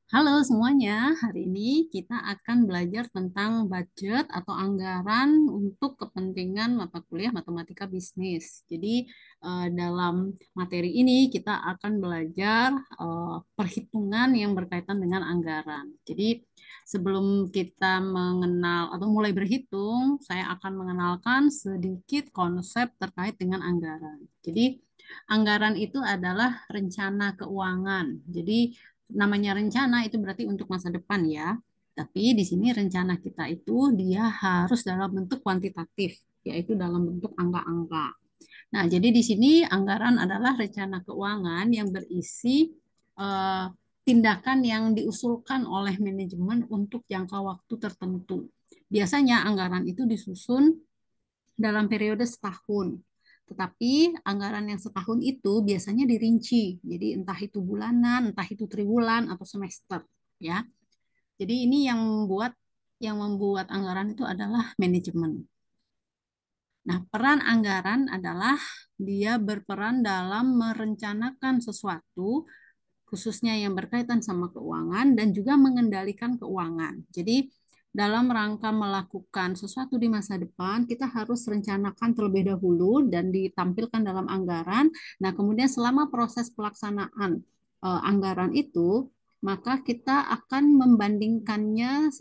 Halo semuanya, hari ini kita akan belajar tentang budget atau anggaran untuk kepentingan mata kuliah matematika bisnis. Jadi, dalam materi ini kita akan belajar perhitungan yang berkaitan dengan anggaran. Jadi, sebelum kita mengenal atau mulai berhitung, saya akan mengenalkan sedikit konsep terkait dengan anggaran. Jadi, anggaran itu adalah rencana keuangan. Jadi, namanya rencana itu berarti untuk masa depan ya. Tapi di sini rencana kita itu dia harus dalam bentuk kuantitatif, yaitu dalam bentuk angka-angka. Nah, jadi di sini anggaran adalah rencana keuangan yang berisi eh, tindakan yang diusulkan oleh manajemen untuk jangka waktu tertentu. Biasanya anggaran itu disusun dalam periode setahun. Tetapi anggaran yang setahun itu biasanya dirinci. Jadi entah itu bulanan, entah itu triwulan atau semester, ya. Jadi ini yang membuat anggaran itu adalah manajemen. Nah, peran anggaran adalah dia berperan dalam merencanakan sesuatu khususnya yang berkaitan sama keuangan dan juga mengendalikan keuangan. Jadi dalam rangka melakukan sesuatu di masa depan, kita harus rencanakan terlebih dahulu dan ditampilkan dalam anggaran. Nah, kemudian selama proses pelaksanaan anggaran itu, maka kita akan membandingkannya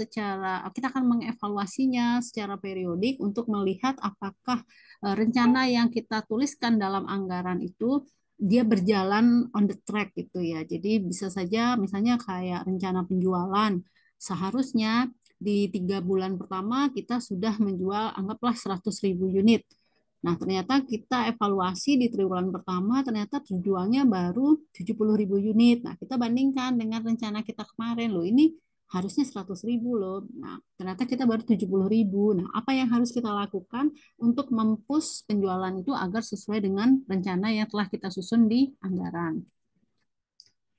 kita akan mengevaluasinya secara periodik untuk melihat apakah rencana yang kita tuliskan dalam anggaran itu dia berjalan on the track gitu ya. Jadi bisa saja misalnya kayak rencana penjualan. Seharusnya di 3 bulan pertama kita sudah menjual anggaplah 100.000 unit. Nah, ternyata kita evaluasi di triwulan pertama, ternyata terjualnya baru 70.000 unit. Nah, kita bandingkan dengan rencana kita kemarin, loh ini harusnya 100.000 loh. Nah, ternyata kita baru 70.000. Nah, apa yang harus kita lakukan untuk mempush penjualan itu agar sesuai dengan rencana yang telah kita susun di anggaran.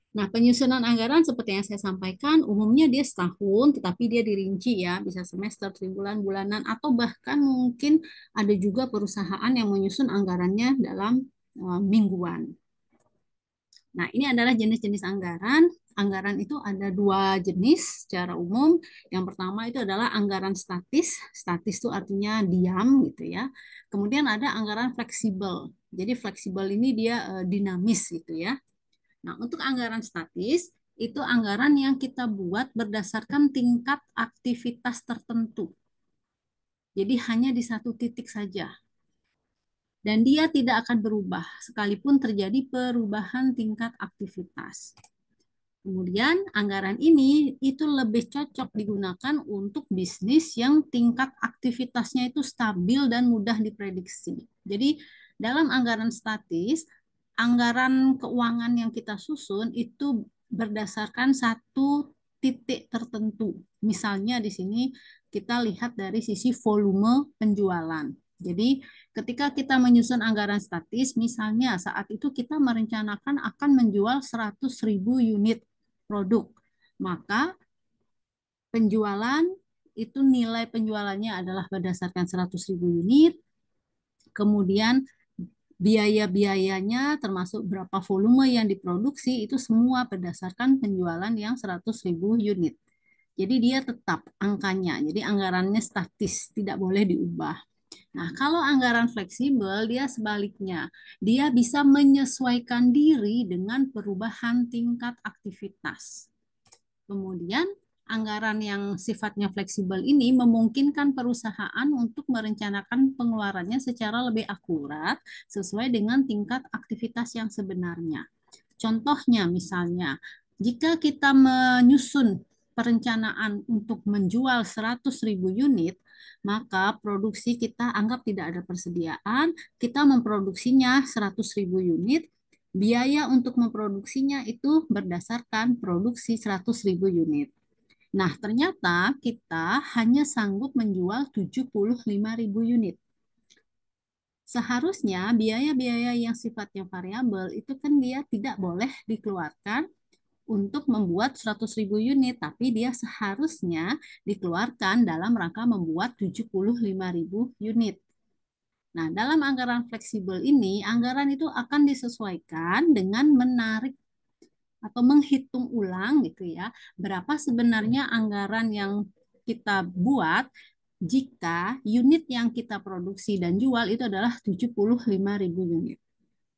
Nah, penyusunan anggaran seperti yang saya sampaikan, umumnya dia setahun, tetapi dia dirinci ya, bisa semester, triwulan, bulanan, atau bahkan mungkin ada juga perusahaan yang menyusun anggarannya dalam mingguan. Nah, ini adalah jenis-jenis anggaran. Anggaran itu ada dua jenis secara umum. Yang pertama itu adalah anggaran statis. Statis itu artinya diam gitu ya. Kemudian ada anggaran fleksibel. Jadi fleksibel ini dia dinamis gitu ya. Nah, untuk anggaran statis, itu anggaran yang kita buat berdasarkan tingkat aktivitas tertentu. Jadi hanya di satu titik saja. Dan dia tidak akan berubah, sekalipun terjadi perubahan tingkat aktivitas. Kemudian anggaran ini itu lebih cocok digunakan untuk bisnis yang tingkat aktivitasnya itu stabil dan mudah diprediksi. Jadi dalam anggaran statis, anggaran keuangan yang kita susun itu berdasarkan satu titik tertentu. Misalnya di sini kita lihat dari sisi volume penjualan. Jadi ketika kita menyusun anggaran statis, misalnya saat itu kita merencanakan akan menjual 100.000 unit produk, maka penjualan itu nilai penjualannya adalah berdasarkan 100.000 unit, kemudian biaya-biayanya termasuk berapa volume yang diproduksi itu semua berdasarkan penjualan yang 100.000 unit. Jadi dia tetap angkanya, jadi anggarannya statis, tidak boleh diubah. Nah, kalau anggaran fleksibel, dia sebaliknya. Dia bisa menyesuaikan diri dengan perubahan tingkat aktivitas. Kemudian, anggaran yang sifatnya fleksibel ini memungkinkan perusahaan untuk merencanakan pengeluarannya secara lebih akurat sesuai dengan tingkat aktivitas yang sebenarnya. Contohnya misalnya, jika kita menyusun perencanaan untuk menjual 100.000 unit, maka produksi kita anggap tidak ada persediaan, kita memproduksinya 100.000 unit, biaya untuk memproduksinya itu berdasarkan produksi 100.000 unit. Nah, ternyata kita hanya sanggup menjual 75.000 unit. Seharusnya biaya-biaya yang sifatnya variabel itu kan dia tidak boleh dikeluarkan untuk membuat 100.000 unit, tapi dia seharusnya dikeluarkan dalam rangka membuat 75.000 unit. Nah, dalam anggaran fleksibel ini, anggaran itu akan disesuaikan dengan menarik atau menghitung ulang gitu ya, berapa sebenarnya anggaran yang kita buat jika unit yang kita produksi dan jual itu adalah 75.000 unit.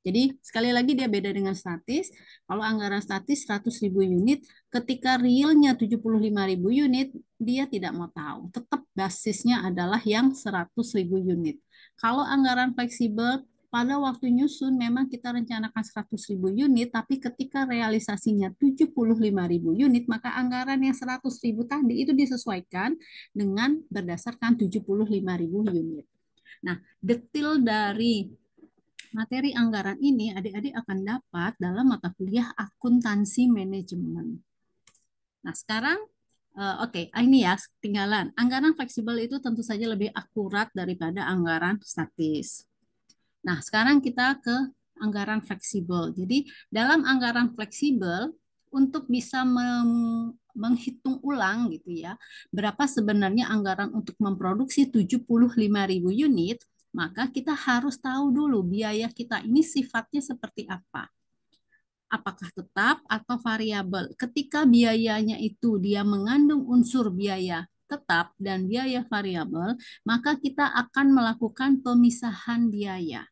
Jadi sekali lagi dia beda dengan statis. Kalau anggaran statis 100.000 unit, ketika realnya 75.000 unit, dia tidak mau tahu. Tetap basisnya adalah yang 100.000 unit. Kalau anggaran fleksibel, pada waktu nyusun memang kita rencanakan 100.000 unit, tapi ketika realisasinya 75.000 unit, maka anggaran yang 100.000 tadi itu disesuaikan dengan berdasarkan 75.000 unit. Nah, detail dari materi anggaran ini adik-adik akan dapat dalam mata kuliah akuntansi manajemen. Nah, sekarang oke, ini ya ketinggalan. Anggaran fleksibel itu tentu saja lebih akurat daripada anggaran statis. Nah, sekarang kita ke anggaran fleksibel. Jadi, dalam anggaran fleksibel untuk bisa menghitung ulang gitu ya, berapa sebenarnya anggaran untuk memproduksi 75.000 unit, maka kita harus tahu dulu biaya kita ini sifatnya seperti apa. Apakah tetap atau variabel? Ketika biayanya itu dia mengandung unsur biaya tetap dan biaya variabel, maka kita akan melakukan pemisahan biaya.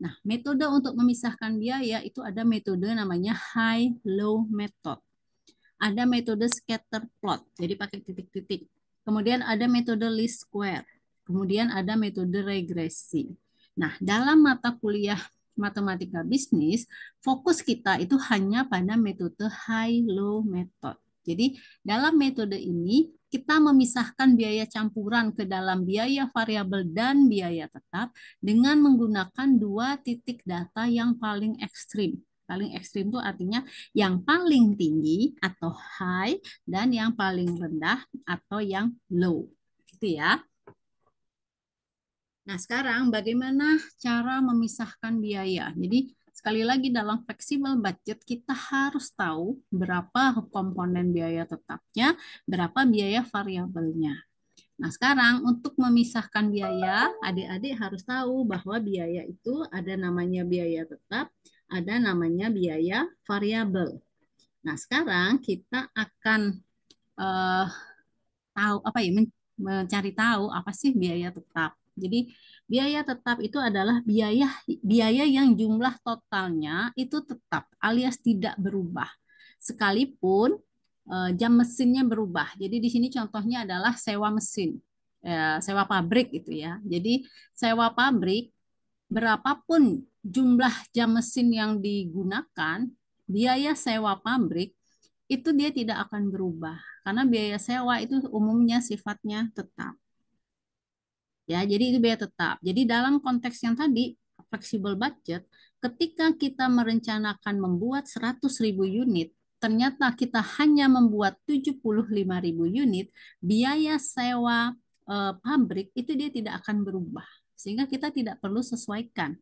Nah, metode untuk memisahkan biaya itu ada metode namanya high-low method. Ada metode scatter plot, jadi pakai titik-titik. Kemudian ada metode least square. Kemudian ada metode regresi. Nah, dalam mata kuliah matematika bisnis, fokus kita itu hanya pada metode high-low method. Jadi, dalam metode ini, kita memisahkan biaya campuran ke dalam biaya variabel dan biaya tetap dengan menggunakan dua titik data yang paling ekstrim. Paling ekstrim itu artinya yang paling tinggi atau high dan yang paling rendah atau yang low. Gitu ya. Nah, sekarang bagaimana cara memisahkan biaya? Jadi, sekali lagi dalam fleksibel budget kita harus tahu berapa komponen biaya tetapnya, berapa biaya variabelnya. Nah, sekarang untuk memisahkan biaya, adik-adik harus tahu bahwa biaya itu ada namanya biaya tetap, ada namanya biaya variabel. Nah, sekarang kita akan eh, tahu apa ya mencari tahu apa sih biaya tetap. Jadi biaya tetap itu adalah biaya biaya yang jumlah totalnya itu tetap alias tidak berubah. Sekalipun jam mesinnya berubah. Jadi di sini contohnya adalah sewa mesin, sewa pabrik gitu ya. Jadi sewa pabrik berapapun jumlah jam mesin yang digunakan, biaya sewa pabrik itu dia tidak akan berubah karena biaya sewa itu umumnya sifatnya tetap. Ya, jadi itu biaya tetap. Jadi dalam konteks yang tadi flexible budget, ketika kita merencanakan membuat 100.000 unit, ternyata kita hanya membuat 75.000 unit, biaya sewa pabrik itu dia tidak akan berubah. Sehingga kita tidak perlu sesuaikan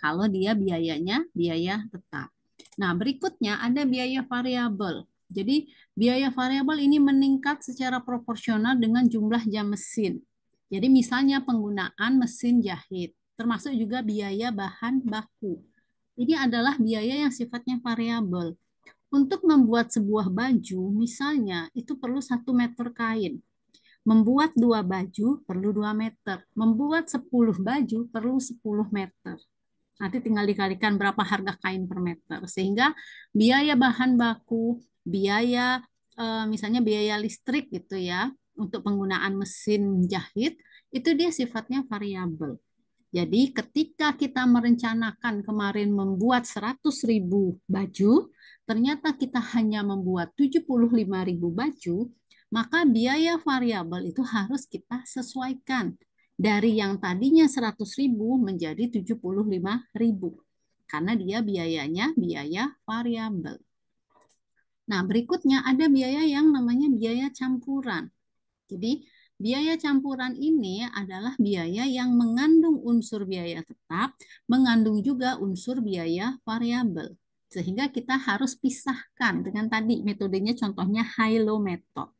kalau dia biayanya biaya tetap. Nah, berikutnya ada biaya variabel. Jadi, biaya variabel ini meningkat secara proporsional dengan jumlah jam mesin. Jadi, misalnya penggunaan mesin jahit, termasuk juga biaya bahan baku. Ini adalah biaya yang sifatnya variabel. Untuk membuat sebuah baju, misalnya itu perlu 1 meter kain. Membuat 2 baju perlu 2 meter. Membuat 10 baju perlu 10 meter. Nanti tinggal dikalikan berapa harga kain per meter. Sehingga biaya bahan baku, biaya misalnya biaya listrik gitu ya, untuk penggunaan mesin jahit, itu dia sifatnya variabel. Jadi ketika kita merencanakan kemarin membuat 100.000 baju, ternyata kita hanya membuat 75.000 baju, maka biaya variabel itu harus kita sesuaikan dari yang tadinya 100.000 menjadi 75.000 karena dia biayanya biaya variabel. Nah, berikutnya ada biaya yang namanya biaya campuran. Jadi, biaya campuran ini adalah biaya yang mengandung unsur biaya tetap, mengandung juga unsur biaya variabel. Sehingga kita harus pisahkan dengan tadi metodenya contohnya high-low method.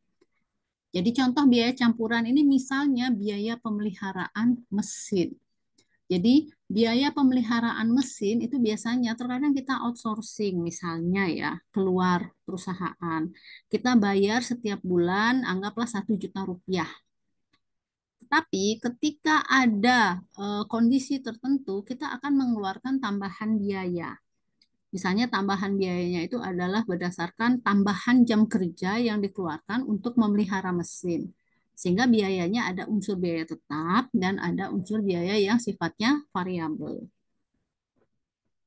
Jadi contoh biaya campuran ini misalnya biaya pemeliharaan mesin. Jadi biaya pemeliharaan mesin itu biasanya terkadang kita outsourcing misalnya ya keluar perusahaan. Kita bayar setiap bulan anggaplah 1 juta rupiah. Tetapi ketika ada kondisi tertentu kita akan mengeluarkan tambahan biaya. Misalnya tambahan biayanya itu adalah berdasarkan tambahan jam kerja yang dikeluarkan untuk memelihara mesin. Sehingga biayanya ada unsur biaya tetap dan ada unsur biaya yang sifatnya variabel.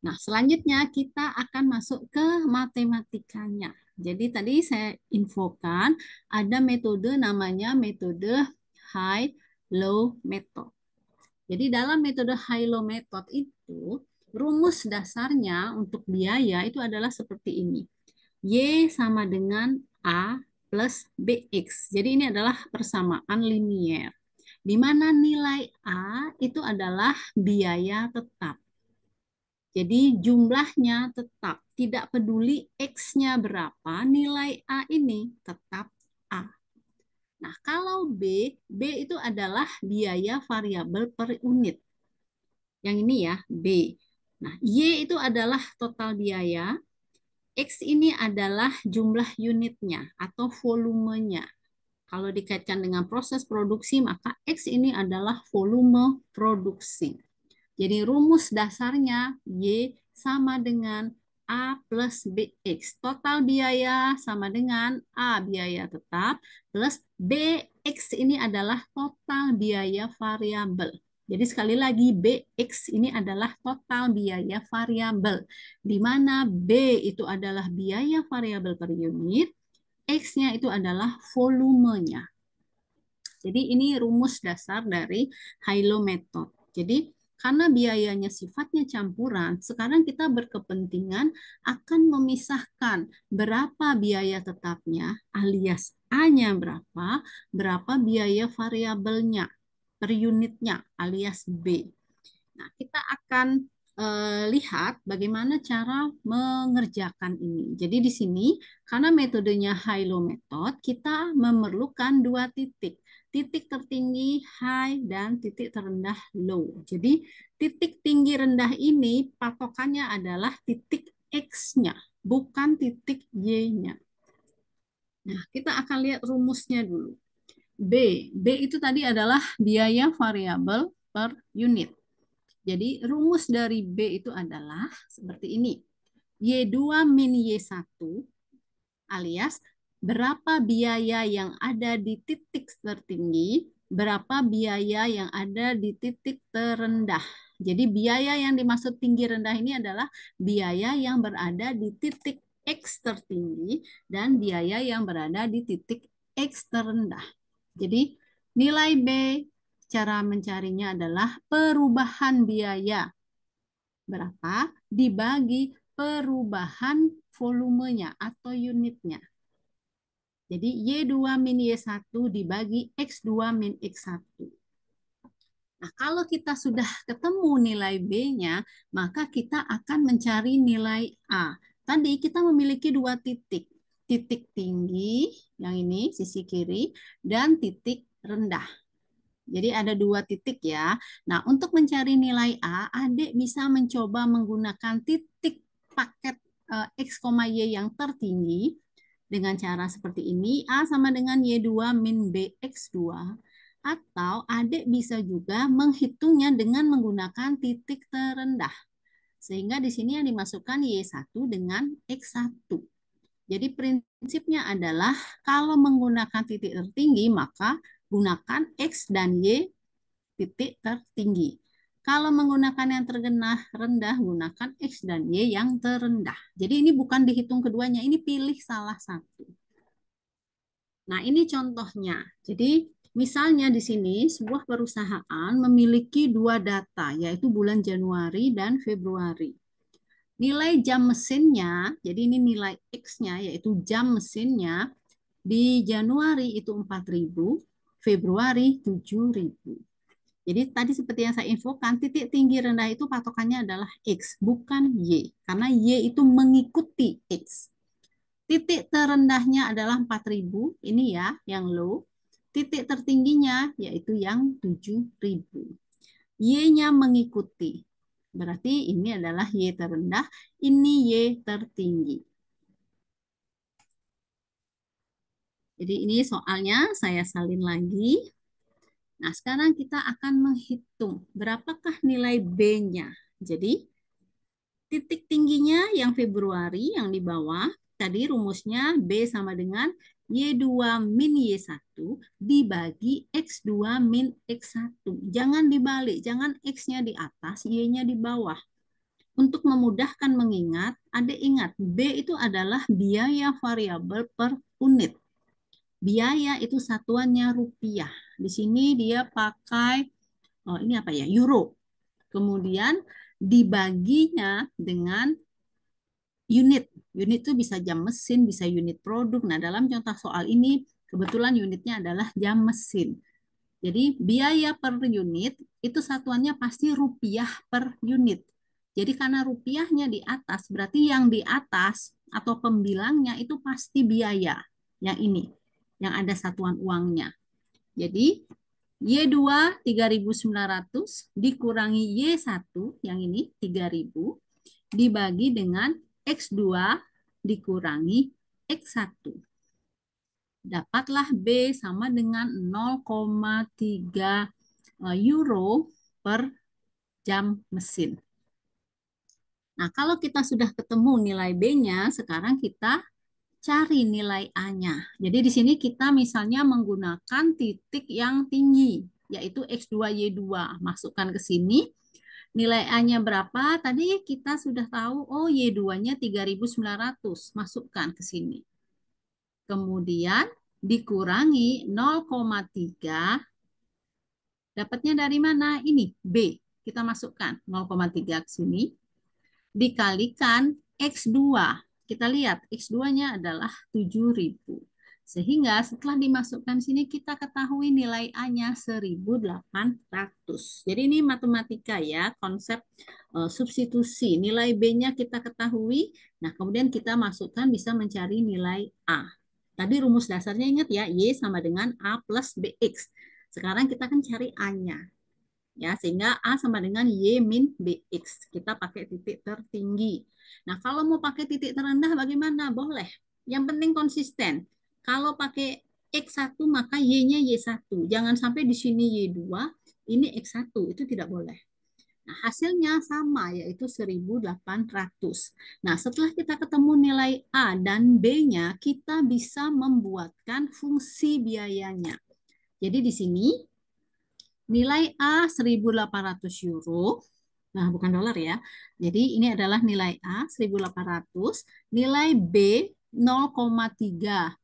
Nah, selanjutnya kita akan masuk ke matematikanya. Jadi tadi saya infokan ada metode namanya metode high-low method. Jadi dalam metode high-low method itu rumus dasarnya untuk biaya itu adalah seperti ini. Y sama dengan A plus BX. Jadi ini adalah persamaan linier. Di mana nilai A itu adalah biaya tetap. Jadi jumlahnya tetap. Tidak peduli X-nya berapa, nilai A ini tetap A. Nah, kalau B itu adalah biaya variabel per unit. Yang ini ya, B. Nah, Y itu adalah total biaya. X ini adalah jumlah unitnya atau volumenya. Kalau dikaitkan dengan proses produksi, maka X ini adalah volume produksi. Jadi rumus dasarnya Y sama dengan A plus BX. Total biaya sama dengan A biaya tetap plus BX ini adalah total biaya variabel. Jadi sekali lagi BX ini adalah total biaya variabel, di mana B itu adalah biaya variabel per unit, X-nya itu adalah volumenya. Jadi ini rumus dasar dari high-low method. Jadi karena biayanya sifatnya campuran, sekarang kita berkepentingan akan memisahkan berapa biaya tetapnya alias A-nya berapa, berapa biaya variabelnya per unitnya alias B. Nah, kita akan lihat bagaimana cara mengerjakan ini. Jadi di sini, karena metodenya high-low method, kita memerlukan dua titik. Titik tertinggi high dan titik terendah low. Jadi titik tinggi rendah ini patokannya adalah titik X-nya, bukan titik Y-nya. Nah, kita akan lihat rumusnya dulu. B itu tadi adalah biaya variabel per unit. Jadi rumus dari B itu adalah seperti ini. Y2 min Y1 alias berapa biaya yang ada di titik tertinggi, berapa biaya yang ada di titik terendah. Jadi biaya yang dimaksud tinggi rendah ini adalah biaya yang berada di titik X tertinggi dan biaya yang berada di titik X terendah. Jadi nilai B cara mencarinya adalah perubahan biaya. Berapa dibagi perubahan volumenya atau unitnya. Jadi Y2 min Y1 dibagi X2 min X1. Nah, kalau kita sudah ketemu nilai B-nya, maka kita akan mencari nilai A. Tadi kita memiliki dua titik. Titik tinggi, yang ini sisi kiri, dan titik rendah. Jadi ada dua titik ya. Nah, untuk mencari nilai A, adik bisa mencoba menggunakan titik paket X, Y yang tertinggi dengan cara seperti ini. A sama dengan Y2 min BX2. Atau adik bisa juga menghitungnya dengan menggunakan titik terendah. Sehingga di sini yang dimasukkan Y1 dengan X1. Jadi prinsipnya adalah kalau menggunakan titik tertinggi, maka gunakan X dan Y titik tertinggi. Kalau menggunakan yang tergenah rendah, gunakan X dan Y yang terendah. Jadi ini bukan dihitung keduanya, ini pilih salah satu. Nah, ini contohnya. Jadi misalnya di sini sebuah perusahaan memiliki dua data, yaitu bulan Januari dan Februari. Nilai jam mesinnya, jadi ini nilai X-nya, yaitu jam mesinnya, di Januari itu 4.000, Februari 7.000. Jadi tadi seperti yang saya infokan, titik tinggi rendah itu patokannya adalah X, bukan Y. Karena Y itu mengikuti X. Titik terendahnya adalah 4.000, ini ya, yang low. Titik tertingginya yaitu yang 7.000. Y-nya mengikuti. Berarti ini adalah Y terendah, ini Y tertinggi. Jadi ini soalnya saya salin lagi. Nah, sekarang kita akan menghitung berapakah nilai B-nya. Jadi titik tingginya yang Februari yang di bawah, tadi rumusnya B sama dengan Y2 min Y1 dibagi X2 min X1. Jangan dibalik, jangan X-nya di atas, Y-nya di bawah. Untuk memudahkan mengingat, Adik ingat, B itu adalah biaya variabel per unit. Biaya itu satuannya rupiah. Di sini dia pakai, oh ini apa ya, euro. Kemudian dibaginya dengan unit. Unit itu bisa jam mesin, bisa unit produk. Nah, dalam contoh soal ini kebetulan unitnya adalah jam mesin. Jadi biaya per unit itu satuannya pasti rupiah per unit. Jadi karena rupiahnya di atas, berarti yang di atas atau pembilangnya itu pasti biaya. Yang ini, yang ada satuan uangnya. Jadi Y2 3.900 dikurangi Y1 yang ini 3.000 dibagi dengan X2 dikurangi X1. Dapatlah B sama dengan 0,3 euro per jam mesin. Nah, kalau kita sudah ketemu nilai B-nya, sekarang kita cari nilai A-nya. Jadi di sini kita misalnya menggunakan titik yang tinggi, yaitu X2Y2. Masukkan ke sini. Nilai A-nya berapa? Tadi kita sudah tahu, oh Y2-nya 3.900. Masukkan ke sini. Kemudian dikurangi 0,3. Dapatnya dari mana? Ini B. Kita masukkan 0,3 ke sini. Dikalikan X2. Kita lihat X2-nya adalah 7.000. Sehingga setelah dimasukkan sini kita ketahui nilai A-nya 1.800. Jadi ini matematika ya, konsep substitusi. Nilai B-nya kita ketahui. Nah, kemudian kita masukkan bisa mencari nilai A. Tadi rumus dasarnya ingat ya, Y sama dengan A plus BX. Sekarang kita akan cari A-nya. Ya, sehingga A sama dengan Y min BX. Kita pakai titik tertinggi. Nah, kalau mau pakai titik terendah bagaimana? Boleh. Yang penting konsisten. Kalau pakai X1 maka Y-nya Y1. Jangan sampai di sini Y2, ini X1. Itu tidak boleh. Nah, hasilnya sama, yaitu 1.800. Nah, setelah kita ketemu nilai A dan B-nya, kita bisa membuatkan fungsi biayanya. Jadi di sini nilai A 1.800 euro. Nah, bukan dolar ya. Jadi ini adalah nilai A 1.800, nilai B 0,3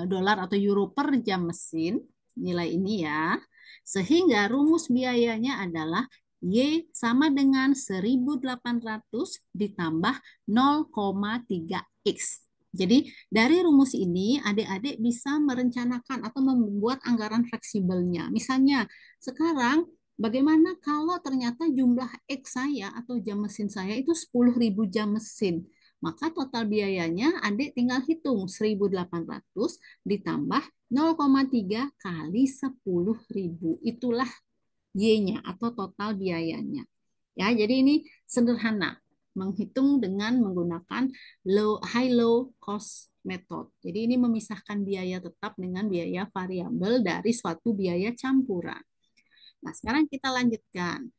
dolar atau euro per jam mesin. Nilai ini ya. Sehingga rumus biayanya adalah Y sama dengan 1.800 ditambah 0,3X. Jadi dari rumus ini adik-adik bisa merencanakan atau membuat anggaran fleksibelnya. Misalnya sekarang bagaimana kalau ternyata jumlah X saya atau jam mesin saya itu 10.000 jam mesin. Maka total biayanya adik tinggal hitung 1.800 ditambah 0,3 kali 10.000. Itulah Y-nya atau total biayanya. Ya, jadi ini sederhana menghitung dengan menggunakan high low cost method. Jadi ini memisahkan biaya tetap dengan biaya variabel dari suatu biaya campuran. Nah, sekarang kita lanjutkan.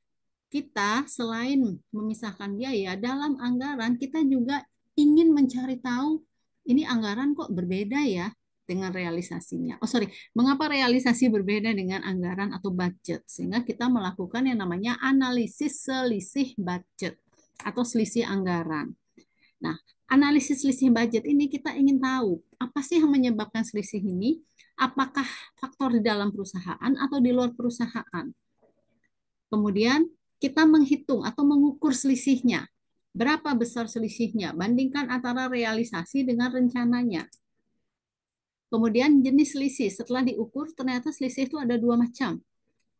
Kita selain memisahkan biaya dalam anggaran, kita juga ingin mencari tahu ini anggaran kok berbeda ya dengan realisasinya. Oh sorry, mengapa realisasi berbeda dengan anggaran atau budget? Sehingga kita melakukan yang namanya analisis selisih budget atau selisih anggaran. Nah, analisis selisih budget ini kita ingin tahu apa sih yang menyebabkan selisih ini? Apakah faktor di dalam perusahaan atau di luar perusahaan? Kemudian kita menghitung atau mengukur selisihnya. Berapa besar selisihnya? Bandingkan antara realisasi dengan rencananya. Kemudian jenis selisih. Setelah diukur, ternyata selisih itu ada dua macam.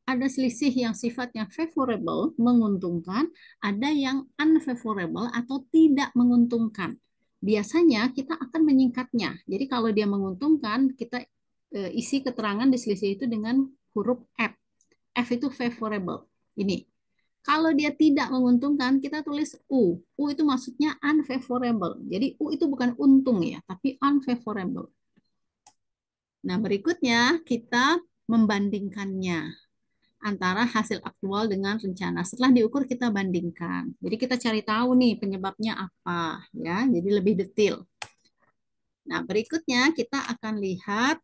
Ada selisih yang sifatnya favorable, menguntungkan. Ada yang unfavorable atau tidak menguntungkan. Biasanya kita akan menyingkatnya. Jadi kalau dia menguntungkan, kita isi keterangan di selisih itu dengan huruf F. F itu favorable. Ini. Kalau dia tidak menguntungkan, kita tulis U. U itu maksudnya unfavorable. Jadi U itu bukan untung ya, tapi unfavorable. Nah, berikutnya kita membandingkannya antara hasil aktual dengan rencana. Setelah diukur kita bandingkan. Jadi kita cari tahu nih penyebabnya apa ya. Jadi lebih detail. Nah, berikutnya kita akan lihat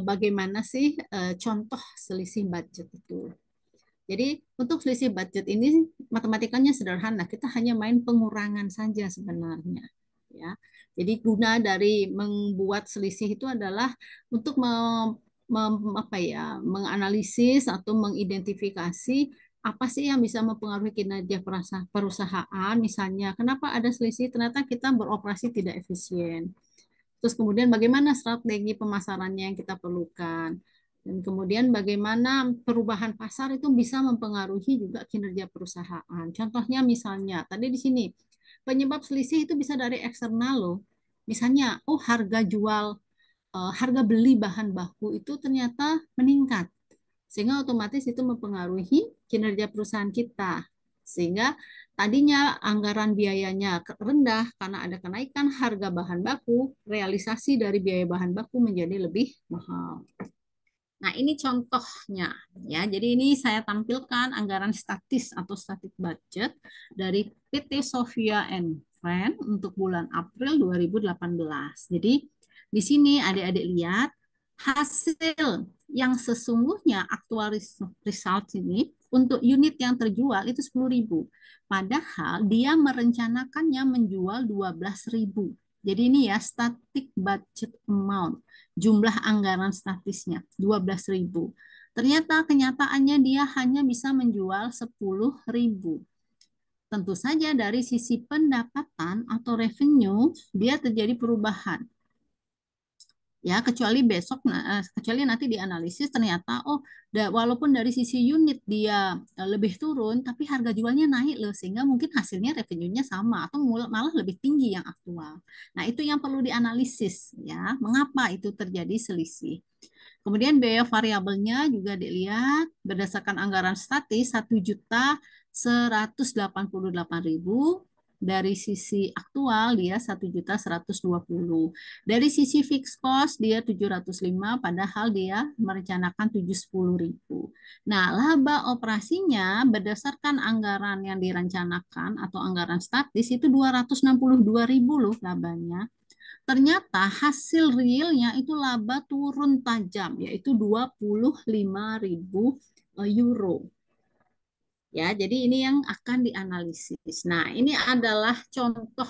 bagaimana sih contoh selisih budget itu. Jadi untuk selisih budget ini matematikanya sederhana, kita hanya main pengurangan saja sebenarnya. Ya, jadi guna dari membuat selisih itu adalah untuk apa ya, menganalisis atau mengidentifikasi apa sih yang bisa mempengaruhi kinerja perusahaan. Misalnya, kenapa ada selisih? Ternyata kita beroperasi tidak efisien. Terus kemudian bagaimana strategi pemasarannya yang kita perlukan. Dan kemudian bagaimana perubahan pasar itu bisa mempengaruhi juga kinerja perusahaan. Contohnya misalnya, tadi di sini, penyebab selisih itu bisa dari eksternal loh. Misalnya, oh harga beli bahan baku itu ternyata meningkat. Sehingga otomatis itu mempengaruhi kinerja perusahaan kita. Sehingga tadinya anggaran biayanya rendah karena ada kenaikan harga bahan baku, realisasi dari biaya bahan baku menjadi lebih mahal. Nah, ini contohnya ya. Jadi ini saya tampilkan anggaran statis atau static budget dari PT Sofia and Friend untuk bulan April 2018. Jadi di sini adik-adik lihat hasil yang sesungguhnya aktual result ini untuk unit yang terjual itu 10.000. Padahal dia merencanakannya menjual 12.000. Jadi ini ya static budget amount, jumlah anggaran statisnya 12.000. Ternyata kenyataannya dia hanya bisa menjual 10.000. Tentu saja dari sisi pendapatan atau revenue dia terjadi perubahan. Ya, kecuali nanti dianalisis ternyata walaupun dari sisi unit dia lebih turun tapi harga jualnya naik loh sehingga mungkin hasilnya revenue-nya sama atau malah lebih tinggi yang aktual. Nah, itu yang perlu dianalisis ya, mengapa itu terjadi selisih. Kemudian biaya variabelnya juga dilihat berdasarkan anggaran statis 1.188.000. Dari sisi aktual dia 1.120. Dari sisi fixed cost dia 705 padahal dia merencanakan 710.000. Nah, laba operasinya berdasarkan anggaran yang direncanakan atau anggaran statis itu 262.000 loh labanya. Ternyata hasil realnya itu laba turun tajam, yaitu 25.000 euro. Ya, jadi ini yang akan dianalisis. Nah, ini adalah contoh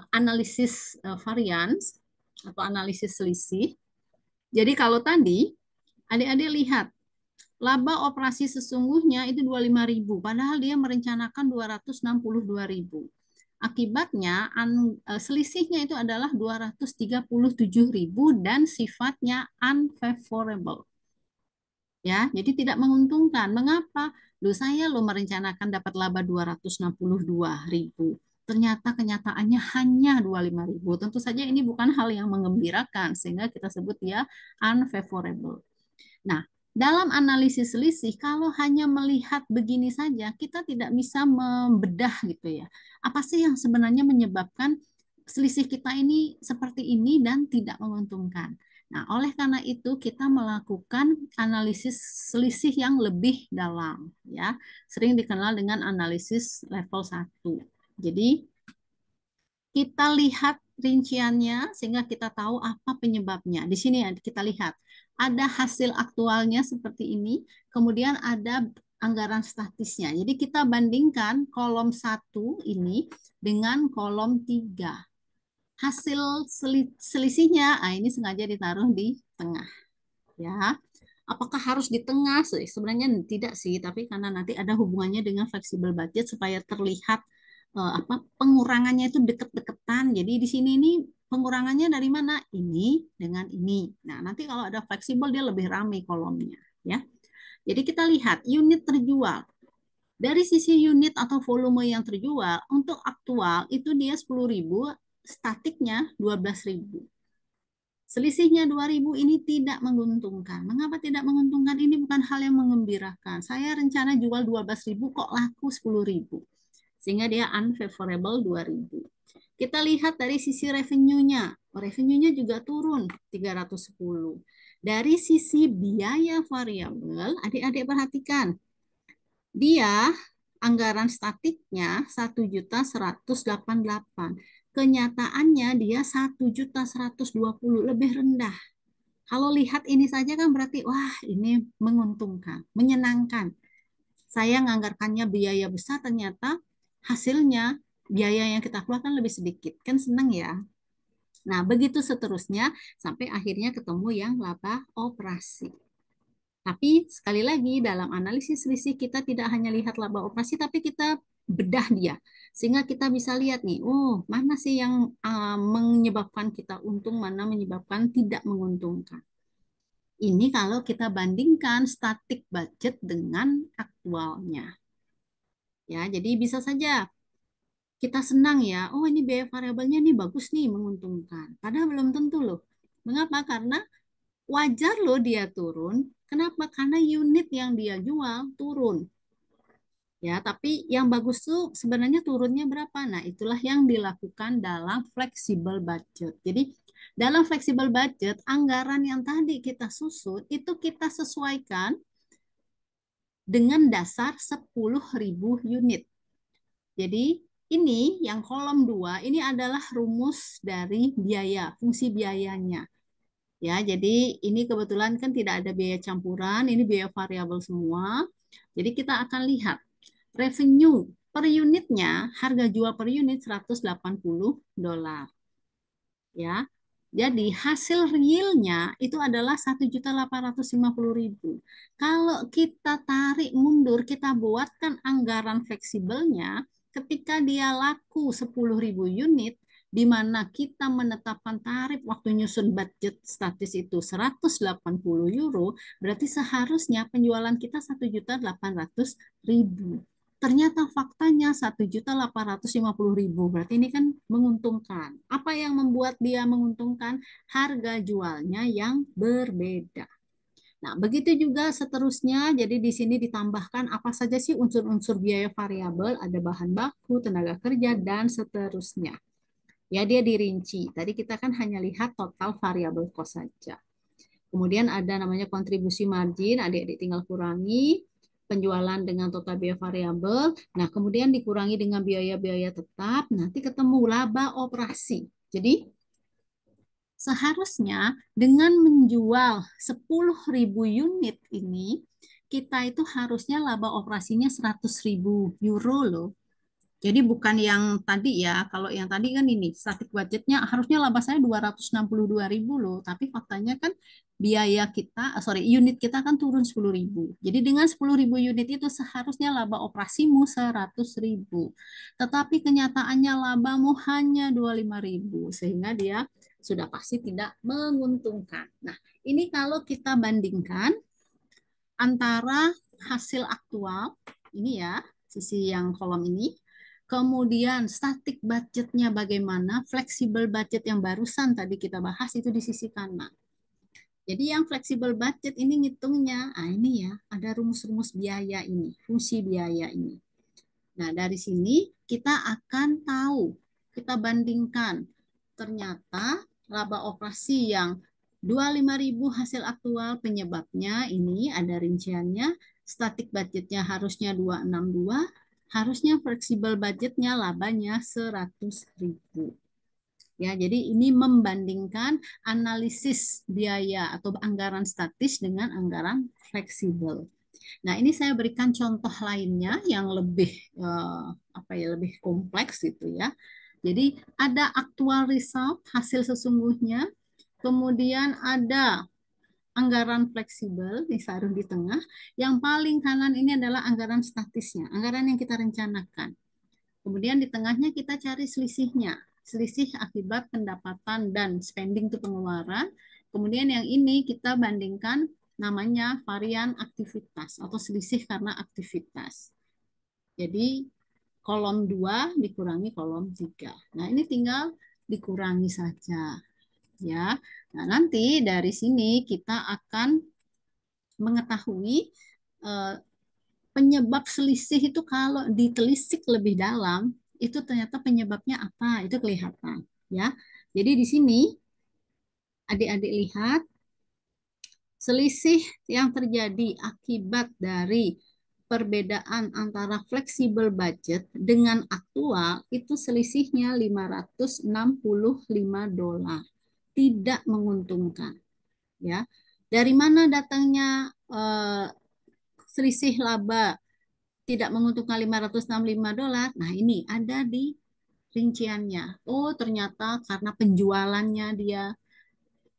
analisis varians atau analisis selisih. Jadi kalau tadi adik-adik lihat laba operasi sesungguhnya itu 25.000, padahal dia merencanakan 262.000. Akibatnya selisihnya itu adalah 237.000 dan sifatnya unfavorable. Ya, jadi tidak menguntungkan. Mengapa? Saya merencanakan dapat laba 262.000. Ternyata kenyataannya hanya 25.000. Tentu saja ini bukan hal yang mengembirakan sehingga kita sebut ya unfavorable. Nah, dalam analisis selisih, kalau hanya melihat begini saja, kita tidak bisa membedah gitu ya. Apa sih yang sebenarnya menyebabkan selisih kita ini seperti ini dan tidak menguntungkan? Nah, oleh karena itu kita melakukan analisis selisih yang lebih dalam ya. Sering dikenal dengan analisis level 1. Jadi, kita lihat rinciannya sehingga kita tahu apa penyebabnya. Di sini kita lihat ada hasil aktualnya seperti ini, kemudian ada anggaran statisnya. Jadi kita bandingkan kolom 1 ini dengan kolom 3. Hasil selisihnya, ini sengaja ditaruh di tengah. Ya, apakah harus di tengah? Sebenarnya tidak sih, tapi karena nanti ada hubungannya dengan fleksibel budget supaya terlihat pengurangannya itu deket-deketan. Jadi di sini ini pengurangannya dari mana? Ini dengan ini. Nah, nanti kalau ada fleksibel dia lebih ramai kolomnya, ya. Jadi kita lihat unit terjual. Dari sisi unit atau volume yang terjual, untuk aktual itu dia 10.000, statiknya 12.000. Selisihnya 2.000 ini tidak menguntungkan. Mengapa tidak menguntungkan? Ini bukan hal yang mengembirakan. Saya rencana jual 12.000 kok laku 10.000. Sehingga dia unfavorable 2.000. Kita lihat dari sisi revenue-nya. Revenue-nya juga turun 310. Dari sisi biaya variabel, adik-adik perhatikan. Dia anggaran statiknya 1.188. Kenyataannya dia 1.120, lebih rendah. Kalau lihat ini saja kan berarti wah ini menguntungkan, menyenangkan. Saya menganggarkannya biaya besar, ternyata hasilnya biaya yang kita keluarkan lebih sedikit. Kan senang ya. Nah, begitu seterusnya sampai akhirnya ketemu yang laba operasi. Tapi sekali lagi dalam analisis selisih kita tidak hanya lihat laba operasi, tapi kita bedah dia. Sehingga kita bisa lihat nih, oh mana sih yang menyebabkan kita untung, mana menyebabkan tidak menguntungkan. Ini kalau kita bandingkan static budget dengan aktualnya. Ya, jadi bisa saja kita senang ya, oh ini biaya variabelnya nih bagus nih, menguntungkan. Padahal belum tentu loh. Mengapa? Karena wajar loh dia turun. Kenapa? Karena unit yang dia jual turun. Ya, tapi yang bagus tuh sebenarnya turunnya berapa? Nah, itulah yang dilakukan dalam flexible budget. Jadi, dalam flexible budget, anggaran yang tadi kita susun itu kita sesuaikan dengan dasar 10.000 unit. Jadi, ini yang kolom 2 ini adalah rumus dari biaya, fungsi biayanya. Ya, jadi ini kebetulan kan tidak ada biaya campuran, ini biaya variabel semua. Jadi kita akan lihat revenue per unitnya, harga jual per unit $180. Ya. Jadi hasil realnya itu adalah 1.850.000. Kalau kita tarik mundur, kita buatkan anggaran fleksibelnya, ketika dia laku 10.000 unit, di mana kita menetapkan tarif waktu nyusun budget statis itu 180 euro, berarti seharusnya penjualan kita 1.800.000. Ternyata faktanya 1.850.000. Berarti ini kan menguntungkan. Apa yang membuat dia menguntungkan? Harga jualnya yang berbeda. Nah, begitu juga seterusnya. Jadi di sini ditambahkan apa saja sih unsur-unsur biaya variabel, ada bahan baku, tenaga kerja, dan seterusnya. Ya, dia dirinci. Tadi kita kan hanya lihat total variabel cost saja. Kemudian ada namanya kontribusi margin, adik-adik tinggal kurangi penjualan dengan total biaya variabel. Nah, kemudian dikurangi dengan biaya-biaya tetap, nanti ketemu laba operasi. Jadi, seharusnya dengan menjual 10.000 unit ini, kita itu harusnya laba operasinya 100.000 euro loh. Jadi bukan yang tadi ya, kalau yang tadi kan ini static budgetnya harusnya laba saya 262.000 loh, tapi faktanya kan biaya kita, unit kita kan turun 10.000. Jadi dengan 10.000 unit itu seharusnya laba operasimu 100.000. Tetapi kenyataannya labamu hanya 25.000, sehingga dia sudah pasti tidak menguntungkan. Nah, ini kalau kita bandingkan antara hasil aktual, ini ya, sisi yang kolom ini, kemudian static budgetnya bagaimana, flexible budget yang barusan tadi kita bahas itu di sisi kanan. Jadi yang flexible budget ini ngitungnya, ini ya, ada rumus-rumus biaya ini, fungsi biaya ini. Nah, dari sini kita akan tahu, kita bandingkan, ternyata laba operasi yang 25.000 hasil aktual penyebabnya ini ada rinciannya, static budgetnya harusnya 262, harusnya flexible budgetnya labanya 100.000. Ya, jadi ini membandingkan analisis biaya atau anggaran statis dengan anggaran fleksibel. Nah, ini saya berikan contoh lainnya yang lebih lebih kompleks gitu ya. Jadi ada actual result hasil sesungguhnya, kemudian ada anggaran fleksibel ditaruh di tengah, yang paling kanan ini adalah anggaran statisnya, anggaran yang kita rencanakan. Kemudian di tengahnya kita cari selisihnya, selisih akibat pendapatan dan spending itu pengeluaran. Kemudian yang ini kita bandingkan namanya varian aktivitas atau selisih karena aktivitas. Jadi kolom 2 dikurangi kolom 3. Nah, ini tinggal dikurangi saja. ya. Nah, nanti dari sini kita akan mengetahui eh, penyebab selisih itu kalau ditelisik lebih dalam, itu ternyata penyebabnya apa, itu kelihatan, ya. Jadi di sini adik-adik lihat selisih yang terjadi akibat dari perbedaan antara fleksibel budget dengan aktual itu selisihnya $565. Tidak menguntungkan, ya. Dari mana datangnya selisih laba tidak menguntungkan $565? Nah, ini ada di rinciannya. Oh, ternyata karena penjualannya dia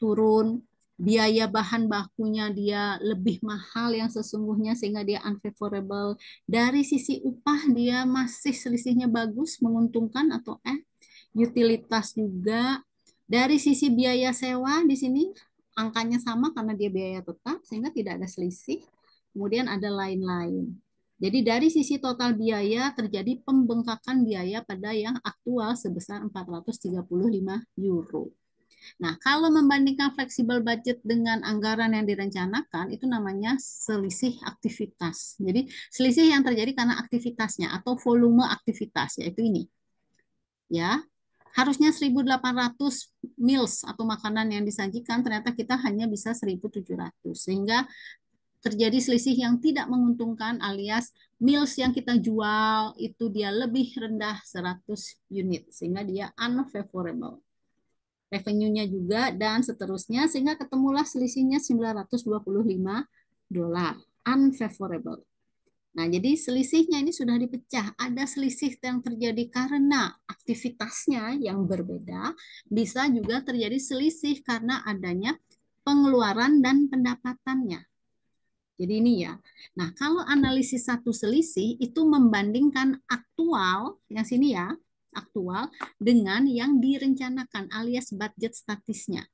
turun, biaya bahan bakunya dia lebih mahal yang sesungguhnya sehingga dia unfavorable. Dari sisi upah dia masih selisihnya bagus, menguntungkan atau utilitas juga. Dari sisi biaya sewa di sini angkanya sama karena dia biaya tetap sehingga tidak ada selisih. Kemudian ada lain-lain. Jadi dari sisi total biaya terjadi pembengkakan biaya pada yang aktual sebesar €435. Nah, kalau membandingkan fleksibel budget dengan anggaran yang direncanakan, itu namanya selisih aktivitas. Jadi, selisih yang terjadi karena aktivitasnya atau volume aktivitas, yaitu ini. Ya, harusnya 1.800 meals atau makanan yang disajikan, ternyata kita hanya bisa 1.700. Sehingga terjadi selisih yang tidak menguntungkan alias meals yang kita jual itu dia lebih rendah 100 unit. Sehingga dia unfavorable revenue-nya juga dan seterusnya sehingga ketemulah selisihnya $925 unfavorable. Nah, jadi selisihnya ini sudah dipecah. Ada selisih yang terjadi karena aktivitasnya yang berbeda, bisa juga terjadi selisih karena adanya pengeluaran dan pendapatannya. Jadi ini ya. Nah, kalau analisis satu selisih itu membandingkan aktual, yang sini ya, aktual dengan yang direncanakan alias budget statisnya.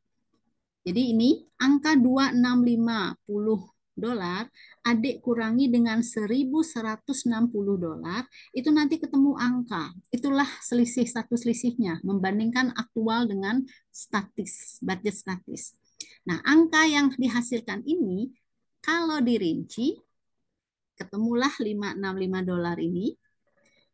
Jadi ini angka $2.650, adik kurangi dengan $1.160, itu nanti ketemu angka. Itulah selisih satu selisihnya, membandingkan aktual dengan statis, budget statis. Nah, angka yang dihasilkan ini kalau dirinci, ketemulah $565 ini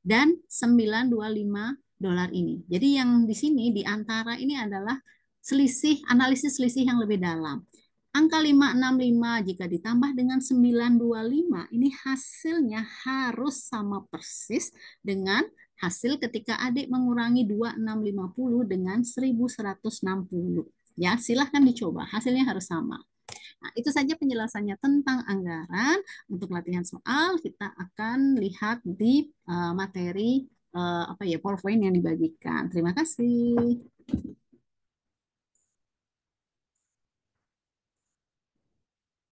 dan $925 ini. Jadi yang di sini di antara ini adalah selisih analisis selisih yang lebih dalam. Angka 565 jika ditambah dengan 925 ini hasilnya harus sama persis dengan hasil ketika adik mengurangi 2650 dengan 1160. Ya, silahkan dicoba. Hasilnya harus sama. Nah, itu saja penjelasannya tentang anggaran. Untuk latihan soal, kita akan lihat di materi apa ya PowerPoint yang dibagikan. Terima kasih.